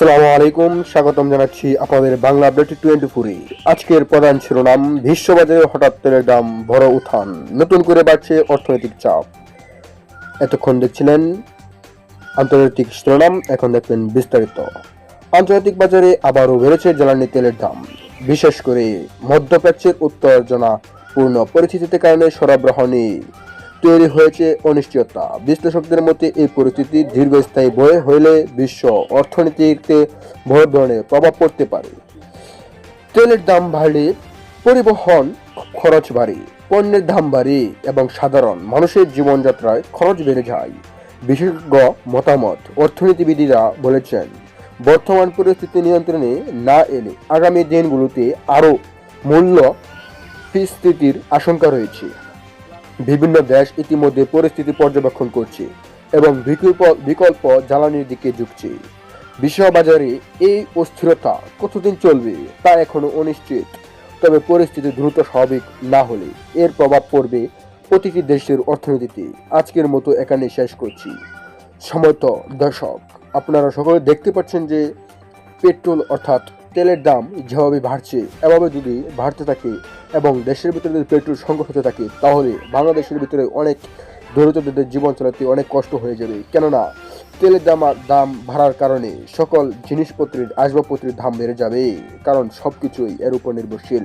আসসালামু আলাইকুম, স্বাগতম জানাচ্ছি আপনাদের বাংলা আপডেট 24-এ। আজকের প্রধান শিরোনাম: বিশ্ববাজারে হঠাৎ তেলের দাম বড় উত্থান, নতুন করে বাড়ছে অর্থনৈতিক চাপ। এতক্ষণ দেখছিলেন আন্তর্জাতিক শিরোনাম, এখন দেখবেন বিস্তারিত। আন্তর্জাতিক বাজারে আবারও বেড়েছে জ্বালানি তেলের দাম। বিশেষ করে মধ্যপ্রাচ্যের উত্তেজনাপূর্ণ পরিস্থিতির কারণে সরবরাহ নিয়ে তৈরি হয়েছে অনিশ্চয়তা। বিশ্লেষকদের মতে এই পরিস্থিতি দীর্ঘস্থায়ী বয়ে হলে বিশ্ব অর্থনীতিতে বড় ধরনের প্রভাব পড়তে পারে। তেলের দাম বাড়লে পরিবহন খরচ বাড়ে, পণ্যের দাম বাড়ে এবং সাধারণ মানুষের জীবনযাত্রায় খরচ বেড়ে যায়। বিশেষজ্ঞ মতামত: অর্থনীতিবিদরা বলেছেন, বর্তমান পরিস্থিতি নিয়ন্ত্রণে না এলে আগামী দিনগুলোতে আরও মূল্য স্ফীতির আশঙ্কা রয়েছে। বিভিন্ন দেশ ইতিমধ্যে পরিস্থিতি পর্যবেক্ষণ করছে এবং বিকল্প জ্বালানির দিকে ঝুঁকছে। বিশ্ববাজারে এই অস্থিরতা কতদিন চলবে তা এখনো অনিশ্চিত, তবে পরিস্থিতি দ্রুত স্বাভাবিক না হলে এর প্রভাব পড়বে প্রতিটি দেশের অর্থনীতিতে। আজকের মতো এখানে শেষ করছি। সম্মানিত দর্শক, আপনারা সকলে দেখতে পাচ্ছেন যে পেট্রোল অর্থাৎ তেলের দাম যেভাবে বাড়ছে, এভাবে যদি বাড়তে থাকে এবং দেশের ভিতরে যদি পেট্রোল সংকট হতে থাকে, তাহলে বাংলাদেশের ভিতরে অনেক দরিদ্রদের জীবন চালাতে অনেক কষ্ট হয়ে যাবে। কেননা তেলের দাম বাড়ার কারণে সকল জিনিসপত্রের আসবাবপত্রের দাম বেড়ে যাবে, কারণ সবকিছুই এর উপর নির্ভরশীল।